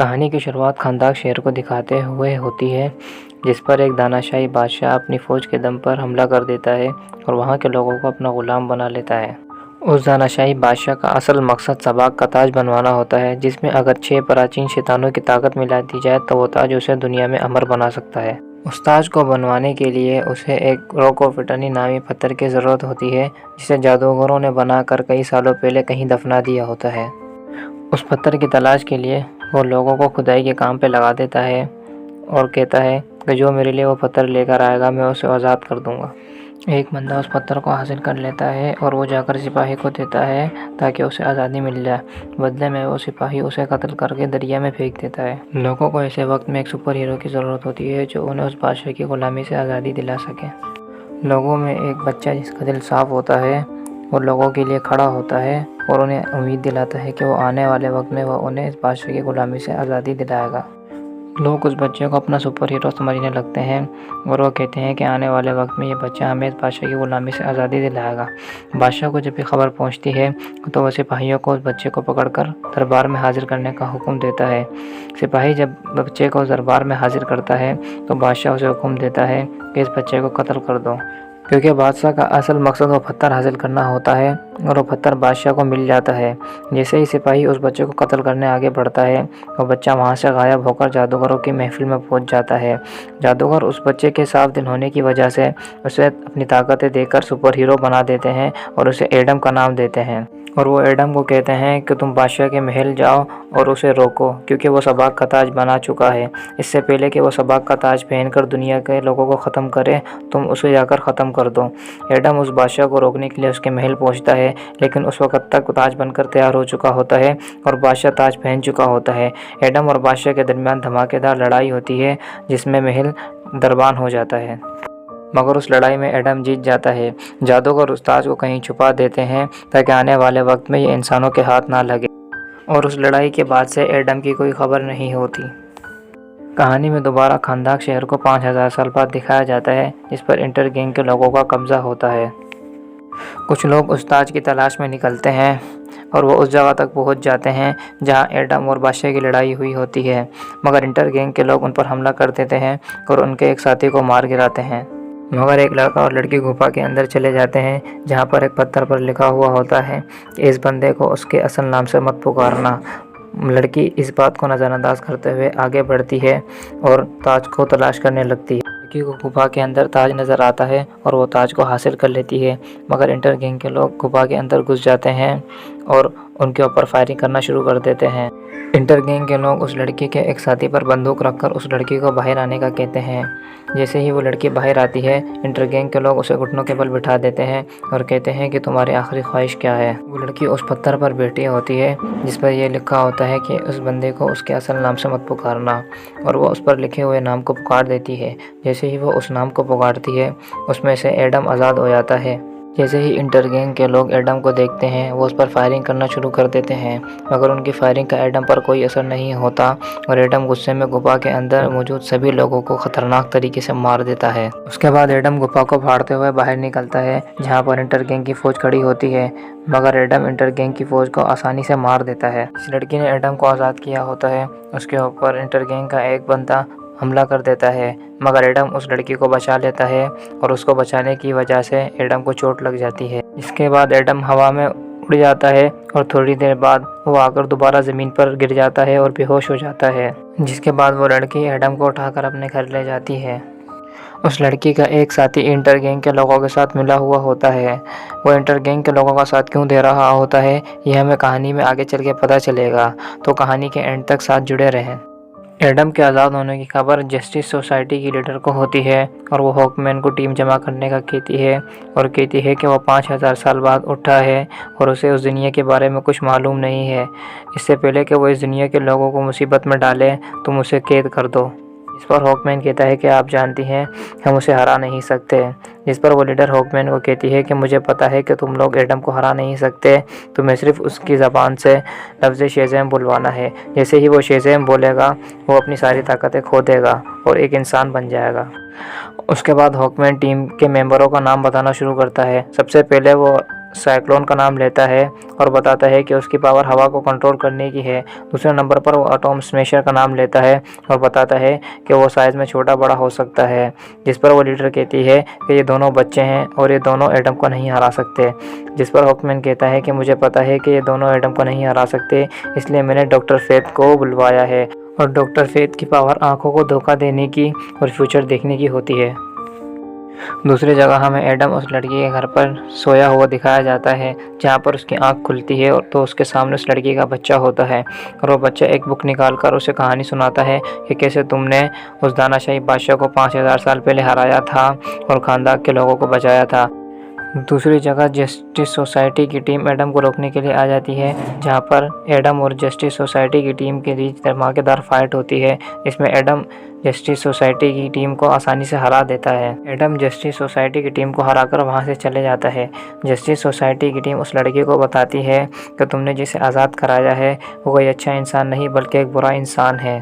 कहानी की शुरुआत खंदाक शहर को दिखाते हुए होती है, जिस पर एक दानाशाही बादशाह अपनी फ़ौज के दम पर हमला कर देता है और वहाँ के लोगों को अपना ग़ुलाम बना लेता है। उस दानाशाही बादशाह का असल मकसद सबाक का ताज बनवाना होता है, जिसमें अगर 6 प्राचीन शैतानों की ताकत मिला दी जाए तो वो ताज उसे दुनिया में अमर बना सकता है। उस ताज को बनवाने के लिए उसे एक रॉक ऑफ इटर्नी नामी पत्थर की ज़रूरत होती है, जिसे जादूगरों ने बनाकर कई सालों पहले कहीं दफना दिया होता है। उस पत्थर की तलाश के लिए वो लोगों को खुदाई के काम पे लगा देता है और कहता है कि जो मेरे लिए वो पत्थर लेकर आएगा मैं उसे आज़ाद कर दूंगा। एक बंदा उस पत्थर को हासिल कर लेता है और वो जाकर सिपाही को देता है ताकि उसे आज़ादी मिल जाए। बदले में वो सिपाही उसे कत्ल करके दरिया में फेंक देता है। लोगों को ऐसे वक्त में एक सुपर हीरो की ज़रूरत होती है जो उन्हें उस बादशाह की ग़ुलामी से आज़ादी दिला सके। लोगों में एक बच्चा जिसका दिल साफ़ होता है वो लोगों के लिए खड़ा होता है और उन्हें उम्मीद दिलाता है कि वो आने वाले वक्त में वो उन्हें इस बादशाह की ग़ुलामी से आज़ादी दिलाएगा। लोग उस बच्चे को अपना सुपर हीरो समझने लगते हैं और वो कहते हैं कि आने वाले वक्त में ये बच्चा हमें इस बादशाह की ग़ुलामी से आज़ादी दिलाएगा। बादशाह को जब भी खबर पहुंचती है तो वह सिपाहियों को उस बच्चे को पकड़कर दरबार में हाजिर करने का हुक्म देता है। सिपाही जब बच्चे को दरबार में हाजिर करता है तो बादशाह उसे हुक्म देता है कि इस बच्चे को कत्ल कर दो, क्योंकि बादशाह का असल मकसद वो पत्थर हासिल करना होता है और वो पत्थर बादशाह को मिल जाता है। जैसे ही सिपाही उस बच्चे को कत्ल करने आगे बढ़ता है वो बच्चा वहाँ से गायब होकर जादूगरों की महफिल में पहुँच जाता है। जादूगर उस बच्चे के साफ दिल होने की वजह से उसे अपनी ताकतें देकर सुपर हीरो बना देते हैं और उसे एडम का नाम देते हैं। और वो एडम को कहते हैं कि तुम बादशाह के महल जाओ और उसे रोको, क्योंकि वो सबाक का ताज बना चुका है। इससे पहले कि वो सबाक का ताज पहनकर दुनिया के लोगों को ख़त्म करे, तुम उसे जाकर ख़त्म कर दो। एडम उस बादशाह को रोकने के लिए उसके महल पहुंचता है, लेकिन उस वक्त तक ताज बनकर तैयार हो चुका होता है और बादशाह ताज पहन चुका होता है। एडम और बादशाह के दरमियान धमाकेदार लड़ाई होती है जिसमें महल दरबान हो जाता है, मगर उस लड़ाई में एडम जीत जाता है। जादूगर उस ताज को कहीं छुपा देते हैं ताकि आने वाले वक्त में ये इंसानों के हाथ ना लगे, और उस लड़ाई के बाद से एडम की कोई खबर नहीं होती। कहानी में दोबारा खंदाक शहर को 5000 साल बाद दिखाया जाता है, जिस पर इंटर गैंग के लोगों का कब्जा होता है। कुछ लोग उस ताज की तलाश में निकलते हैं और वो उस जगह तक पहुंच जाते हैं जहां एडम और बादशाह की लड़ाई हुई होती है, मगर इंटर गैंग के लोग उन पर हमला कर देते हैं और उनके एक साथी को मार गिराते हैं। मगर एक लड़का और लड़की गुफा के अंदर चले जाते हैं जहां पर एक पत्थर पर लिखा हुआ होता है कि इस बंदे को उसके असल नाम से मत पुकारना। लड़की इस बात को नज़रअंदाज करते हुए आगे बढ़ती है और ताज को तलाश करने लगती है। लड़की को गुफा के अंदर ताज नज़र आता है और वो ताज को हासिल कर लेती है, मगर इंटर गैंग के लोग गुफा के अंदर घुस जाते हैं और उनके ऊपर फायरिंग करना शुरू कर देते हैं। इंटर गैंग के लोग उस लड़की के एक साथी पर बंदूक रखकर उस लड़की को बाहर आने का कहते हैं। जैसे ही वो लड़की बाहर आती है, इंटर गैंग के लोग उसे घुटनों के बल बिठा देते हैं और कहते हैं कि तुम्हारी आखिरी ख्वाहिश क्या है। वो लड़की उस पत्थर पर बैठी होती है जिस पर यह लिखा होता है कि उस बंदे को उसके असल नाम से मत पुकारना, और वो उस पर लिखे हुए नाम को पुकार देती है। जैसे ही वो उस नाम को पुकारती है, उसमें से एडम आज़ाद हो जाता है। जैसे ही इंटर गैंग के लोग एडम को देखते हैं वो उस पर फायरिंग करना शुरू कर देते हैं, मगर उनकी फायरिंग का एडम पर कोई असर नहीं होता और एडम गुस्से में गुफा के अंदर मौजूद सभी लोगों को ख़तरनाक तरीके से मार देता है। उसके बाद एडम गुफा को फाड़ते हुए बाहर निकलता है जहां पर इंटर गैंग की फ़ौज खड़ी होती है, मगर एडम इंटर गैंग की फ़ौज को आसानी से मार देता है। इस लड़की ने एडम को आज़ाद किया होता है, उसके ऊपर इंटर गैंग का एक बंदा हमला कर देता है, मगर एडम उस लड़की को बचा लेता है और उसको बचाने की वजह से एडम को चोट लग जाती है। इसके बाद एडम हवा में उड़ जाता है और थोड़ी देर बाद वो आकर दोबारा ज़मीन पर गिर जाता है और बेहोश हो जाता है, जिसके बाद वो लड़की एडम को उठाकर अपने घर ले जाती है। उस लड़की का एक साथी इंटर गैंग के लोगों के साथ मिला हुआ होता है। वो इंटर गैंग के लोगों का साथ क्यों दे रहा होता है यह हमें कहानी में आगे चल के पता चलेगा, तो कहानी के एंड तक साथ जुड़े रहें। एडम के आज़ाद होने की खबर जस्टिस सोसाइटी की लीडर को होती है और वो हॉकमैन को टीम जमा करने का कहती है और कहती है कि वो 5000 साल बाद उठा है और उसे उस दुनिया के बारे में कुछ मालूम नहीं है। इससे पहले कि वो इस दुनिया के लोगों को मुसीबत में डाले तुम उसे कैद कर दो। इस पर हॉकमैन कहता है कि आप जानती हैं हम उसे हरा नहीं सकते। जिस पर वो लीडर हॉकमैन को कहती है कि मुझे पता है कि तुम लोग एडम को हरा नहीं सकते, तुम्हें सिर्फ उसकी ज़बान से लफ्ज़ शेज़ैम बुलवाना है। जैसे ही वो शेज़ैम बोलेगा वो अपनी सारी ताकतें खो देगा और एक इंसान बन जाएगा। उसके बाद हॉकमैन टीम के मेंबरों का नाम बताना शुरू करता है। सबसे पहले वो साइक्लोन का नाम लेता है और बताता है कि उसकी पावर हवा को कंट्रोल करने की है। दूसरे नंबर पर वो एटॉम स्मैशर का नाम लेता है और बताता है कि वो साइज़ में छोटा बड़ा हो सकता है। जिस पर वो लीडर कहती है कि ये दोनों बच्चे हैं और ये दोनों एटम को नहीं हरा सकते। जिस पर हॉकमैन कहता है कि मुझे पता है कि ये दोनों एटम को नहीं हरा सकते, इसलिए मैंने डॉक्टर फेथ को बुलवाया है। और डॉक्टर फेथ की पावर आंखों को धोखा देने की और फ्यूचर देखने की होती है। दूसरी जगह हमें एडम उस लड़की के घर पर सोया हुआ दिखाया जाता है, जहाँ पर उसकी आंख खुलती है और तो उसके सामने उस लड़की का बच्चा होता है और वो बच्चा एक बुक निकाल कर उसे कहानी सुनाता है कि कैसे तुमने उस दानाशाही बादशाह को 5000 साल पहले हराया था और खानदान के लोगों को बचाया था। दूसरी जगह जस्टिस सोसाइटी की टीम एडम को रोकने के लिए आ जाती है, जहां पर एडम और जस्टिस सोसाइटी की टीम के बीच धमाकेदार फाइट होती है। इसमें एडम जस्टिस सोसाइटी की टीम को आसानी से हरा देता है। एडम जस्टिस सोसाइटी की टीम को हराकर वहां से चले जाता है। जस्टिस सोसाइटी की टीम उस लड़की को बताती है कि तुमने जिसे आज़ाद कराया है वो कोई अच्छा इंसान नहीं बल्कि एक बुरा इंसान है।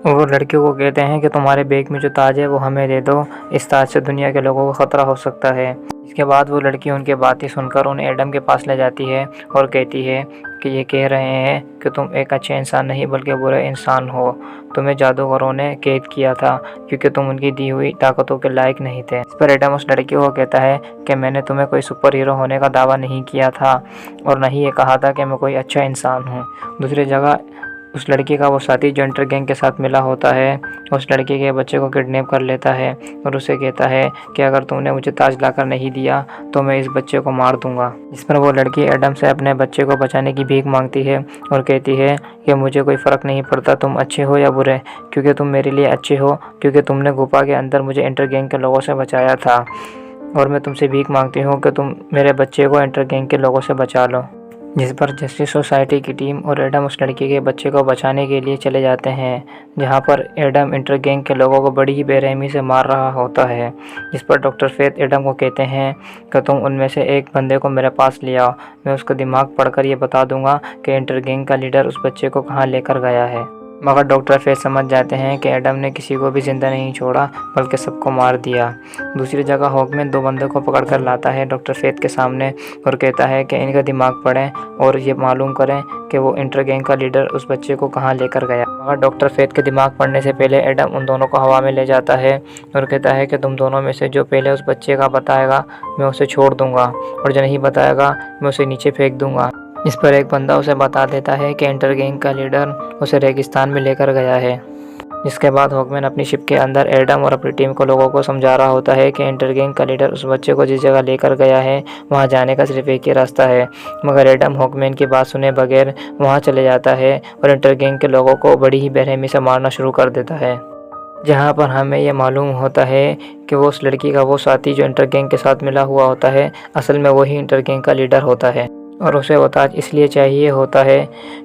और वो लड़कियों को कहते हैं कि तुम्हारे बैग में जो ताज है वो हमें दे दो, इस ताज से दुनिया के लोगों को ख़तरा हो सकता है। इसके बाद वो लड़की उनकी बातें सुनकर उन्हें एडम के पास ले जाती है और कहती है कि ये कह रहे हैं कि तुम एक अच्छे इंसान नहीं बल्कि बुरे इंसान हो। तुम्हें जादूगरों ने कैद किया था क्योंकि तुम उनकी दी हुई ताकतों के लायक नहीं थे। इस पर एडम उस लड़की को कहता है कि मैंने तुम्हें कोई सुपर हीरो होने का दावा नहीं किया था और न ही ये कहा था कि मैं कोई अच्छा इंसान हूँ। दूसरी जगह उस लड़की का वो साथी जो इंटर गैंग के साथ मिला होता है उस लड़की के बच्चे को किडनैप कर लेता है और उसे कहता है कि अगर तुमने मुझे ताज लाकर नहीं दिया तो मैं इस बच्चे को मार दूंगा। इस पर वो लड़की एडम से अपने बच्चे को बचाने की भीख मांगती है और कहती है कि मुझे कोई फ़र्क नहीं पड़ता तुम अच्छे हो या बुरे, क्योंकि तुम मेरे लिए अच्छे हो, क्योंकि तुमने गुफा के अंदर मुझे इंटर गैंग के लोगों से बचाया था और मैं तुमसे भीख मांगती हूँ कि तुम मेरे बच्चे को इंटर गैंग के लोगों से बचा लो। जिस पर जस्टिस सोसाइटी की टीम और एडम उस लड़की के बच्चे को बचाने के लिए चले जाते हैं, जहां पर एडम इंटर गैंग के लोगों को बड़ी ही बेरहमी से मार रहा होता है। जिस पर डॉक्टर फेथ एडम को कहते हैं कि तुम उनमें से एक बंदे को मेरे पास ले आओ, मैं उसका दिमाग पढ़कर ये बता दूंगा कि इंटर गैंग का लीडर उस बच्चे को कहाँ लेकर गया है। मगर डॉक्टर फेथ समझ जाते हैं कि एडम ने किसी को भी जिंदा नहीं छोड़ा बल्कि सबको मार दिया। दूसरी जगह हॉकमैन दो बंदों को पकड़ कर लाता है डॉक्टर फेथ के सामने और कहता है कि इनका दिमाग पढ़ें और ये मालूम करें कि वो इंटर गैंग का लीडर उस बच्चे को कहाँ लेकर गया। मगर डॉक्टर फेथ के दिमाग पढ़ने से पहले एडम उन दोनों को हवा में ले जाता है और कहता है कि तुम दोनों में से जो पहले उस बच्चे का बताएगा मैं उसे छोड़ दूंगा और जो नहीं बताएगा मैं उसे नीचे फेंक दूंगा। इस पर एक बंदा उसे बता देता है कि इंटर गैंग का लीडर उसे रेगिस्तान में लेकर गया है। इसके बाद हॉकमैन अपनी शिप के अंदर एडम और अपनी टीम को लोगों को समझा रहा होता है कि इंटर गैंग का लीडर उस बच्चे को जिस जगह लेकर गया है वहां जाने का सिर्फ एक ही रास्ता है। मगर एडम हॉकमैन की बात सुने बगैर वहां चले जाता है और इंटर गैंग के लोगों को बड़ी ही बेरहमी से मारना शुरू कर देता है। जहाँ पर हमें यह मालूम होता है कि वो उस लड़की का वो साथी जो इंटर गैंग के साथ मिला हुआ होता है असल में वही इंटर गैंग का लीडर होता है और उसे वो ताज इसलिए चाहिए होता है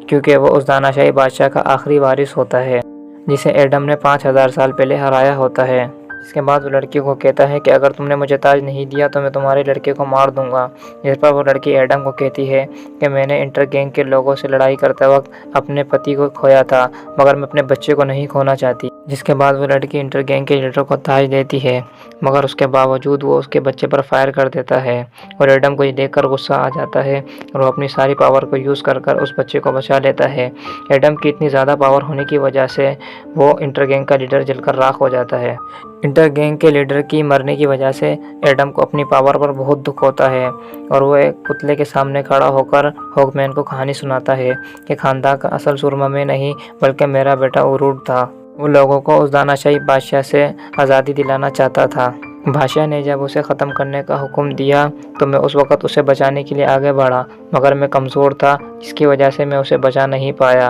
क्योंकि वो उस दानाशाही बादशाह का आखिरी वारिस होता है जिसे एडम ने 5000 साल पहले हराया होता है। इसके बाद वो लड़की को कहता है कि अगर तुमने मुझे ताज नहीं दिया तो मैं तुम्हारे लड़के को मार दूंगा। जिस पर वो लड़की एडम को कहती है कि मैंने इंटर गैंग के लोगों से लड़ाई करते वक्त अपने पति को खोया था मगर मैं अपने बच्चे को नहीं खोना चाहती। जिसके बाद वो लड़की इंटर गैंग के लीडर को ताज देती है मगर उसके बावजूद वो उसके बच्चे पर फायर कर देता है और एडम को ये देखकर गुस्सा आ जाता है और वो अपनी सारी पावर को यूज़ कर उस बच्चे को बचा लेता है। एडम की इतनी ज़्यादा पावर होने की वजह से वो इंटर गैंग का लीडर जलकर राख हो जाता है। इंटर गैंग के लीडर की मरने की वजह से एडम को अपनी पावर पर बहुत दुख होता है और वो एक पुतले के सामने खड़ा होकर हॉकमैन को कहानी सुनाता है कि खानदान का असल सुरमा में नहीं बल्कि मेरा बेटा उरूट था। वो लोगों को उस दानाशाही बादशाह से आज़ादी दिलाना चाहता था। बादशाह ने जब उसे ख़त्म करने का हुक्म दिया तो मैं उस वक़्त उसे बचाने के लिए आगे बढ़ा मगर मैं कमज़ोर था जिसकी वजह से मैं उसे बचा नहीं पाया।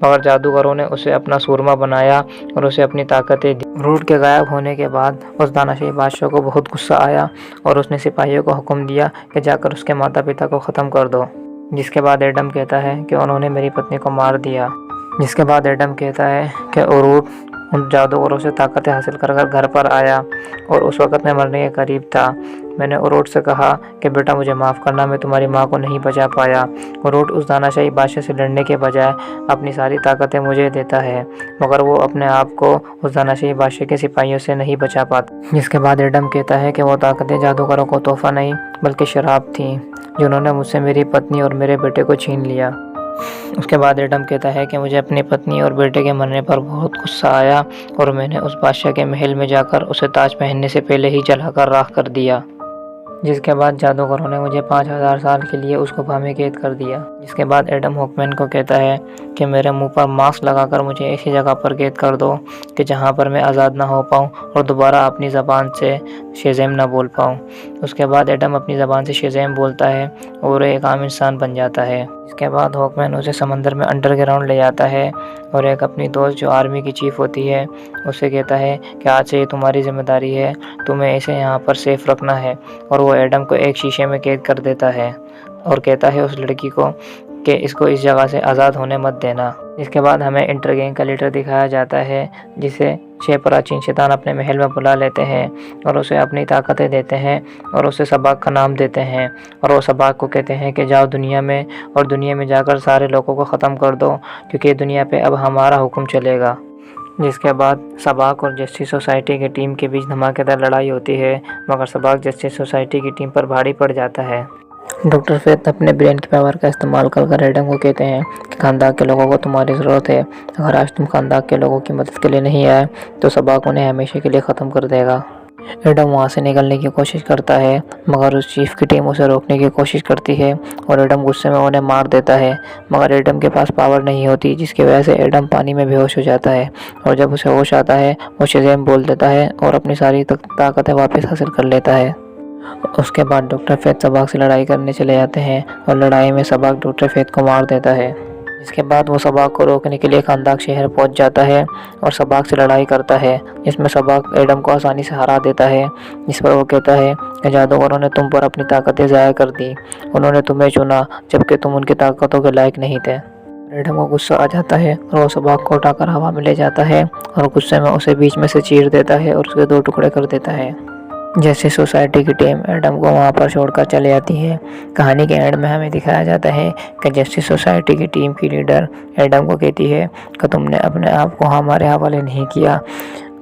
मगर जादूगरों ने उसे अपना सूरमा बनाया और उसे अपनी ताकतें दी। रूट के गायब होने के बाद उस दानाशाही बादशाह को बहुत गुस्सा आया और उसने सिपाहियों को हुक्म दिया कि जाकर उसके माता पिता को ख़त्म कर दो। जिसके बाद एडम कहता है कि उन्होंने मेरी पत्नी को मार दिया। जिसके बाद एडम कहता है कि उरूट उन जादूगरों से ताकतें हासिल कर घर पर आया और उस वक़्त मैं मरने के करीब था मैंने ओरोट से कहा कि बेटा मुझे माफ़ करना, मैं तुम्हारी माँ को नहीं बचा पाया। ओरोट उस दानाशाही बादशाह से लड़ने के बजाय अपनी सारी ताकतें मुझे देता है, मगर वो अपने आप को उस दानाशाही बादशाह के सिपाहियों से नहीं बचा पाता। जिसके बाद एडम कहता है कि वो ताकतें जादूगरों को तोहफा नहीं बल्कि शराब थी, जिन्होंने मुझसे मेरी पत्नी और मेरे बेटे को छीन लिया। उसके बाद एडम कहता है कि मुझे अपनी पत्नी और बेटे के मरने पर बहुत गुस्सा आया और मैंने उस बादशाह के महल में जाकर उसे ताज पहनने से पहले ही जलाकर राख कर दिया। जिसके बाद जादूगरों ने मुझे 5000 साल के लिए उस गुफा में कैद कर दिया। जिसके बाद एडम हॉकमैन को कहता है कि मेरे मुंह पर मास्क लगाकर मुझे ऐसी जगह पर कैद कर दो कि जहां पर मैं आज़ाद ना हो पाऊं और दोबारा अपनी ज़बान से शेज़ैम ना बोल पाऊं। उसके बाद एडम अपनी ज़बान से शेज़ैम बोलता है और एक आम इंसान बन जाता है। इसके बाद हॉकमैन उसे समंदर में अंडरग्राउंड ले जाता है और एक अपनी दोस्त जो आर्मी की चीफ होती है उससे कहता है कि आज से ये तुम्हारी जिम्मेदारी है, तुम्हें इसे यहाँ पर सेफ रखना है। और वो एडम को एक शीशे में कैद कर देता है और कहता है उस लड़की को कि इसको इस जगह से आज़ाद होने मत देना। इसके बाद हमें इंटरगैंग का लीडर दिखाया जाता है जिसे 6 प्राचीन शैतान अपने महल में बुला लेते हैं और उसे अपनी ताकतें देते हैं और उसे सबाक का नाम देते हैं और वो सबाक को कहते हैं कि जाओ दुनिया में और दुनिया में जाकर सारे लोगों को ख़त्म कर दो, क्योंकि दुनिया पे अब हमारा हुक्म चलेगा। जिसके बाद सबाक और जस्टिस सोसाइटी की टीम के बीच धमाकेदार लड़ाई होती है, मगर सबाक जस्टिस सोसाइटी की टीम पर भारी पड़ जाता है। डॉक्टर फेथ अपने ब्रेन की पावर का इस्तेमाल कर एडम को कहते हैं कि खानदान के लोगों को तुम्हारी ज़रूरत है, अगर आज तुम खानदान के लोगों की मदद के लिए नहीं आए तो सबाक उन्हें हमेशा के लिए ख़त्म कर देगा। एडम वहाँ से निकलने की कोशिश करता है, मगर उस चीफ की टीम उसे रोकने की कोशिश करती है और एडम गुस्से में उन्हें मार देता है, मगर एडम के पास पावर नहीं होती, जिसकी वजह से एडम पानी में बेहोश हो जाता है और जब उसे होश आता है वो शेज़ैम बोल देता है और अपनी सारी ताकतें वापस हासिल कर लेता है। उसके बाद डॉक्टर फेथ सबाक से लड़ाई करने चले जाते हैं और लड़ाई में सबाक डॉक्टर फेथ को मार देता है। इसके बाद वो सबाक को रोकने के लिए खानदाक शहर पहुंच जाता है और सबाक से लड़ाई करता है, जिसमें सबाक एडम को आसानी से हरा देता है। जिस पर वो कहता है कि जादूगरों ने तुम पर अपनी ताकतें ज़ाया कर दी, उन्होंने तुम्हें चुना जबकि तुम उनकी ताकतों के लायक नहीं थे। एडम को गुस्सा आ जाता है और वो सबाक को उठाकर हवा में ले जाता है और गुस्से में उसे बीच में से चीर देता है और उसके 2 टुकड़े कर देता है। जैसे सोसाइटी की टीम एडम को वहाँ पर छोड़कर चली जाती है। कहानी के एंड में हमें दिखाया जाता है कि जस्टिस सोसाइटी की टीम की लीडर एडम को कहती है कि तुमने अपने आप को हमारे हवाले नहीं किया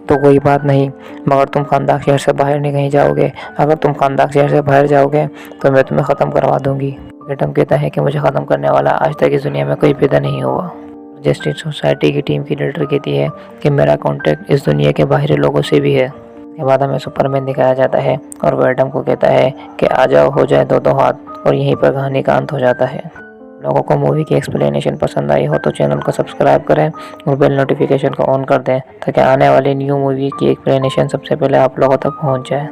तो कोई बात नहीं, मगर तुम खानदान शहर से बाहर नहीं कहीं जाओगे। अगर तुम खानदान शहर से बाहर जाओगे तो मैं तुम्हें ख़त्म करवा दूंगी। एडम कहता है कि मुझे ख़त्म करने वाला आज तक इस दुनिया में कोई पैदा नहीं हुआ। जस्टिस सोसाइटी की टीम की लीडर कहती है कि मेरा कॉन्टैक्ट इस दुनिया के बाहरी लोगों से भी है। के बाद हमें सुपरमैन दिखाया जाता है और वो एडम को कहता है कि आ जाओ, हो जाए 2-2 हाथ, और यहीं पर कहानी का अंत हो जाता है। लोगों को मूवी की एक्सप्लेनेशन पसंद आई हो तो चैनल को सब्सक्राइब करें और बेल नोटिफिकेशन को ऑन कर दें ताकि आने वाली न्यू मूवी की एक्सप्लेनेशन सबसे पहले आप लोगों तक पहुंच जाए।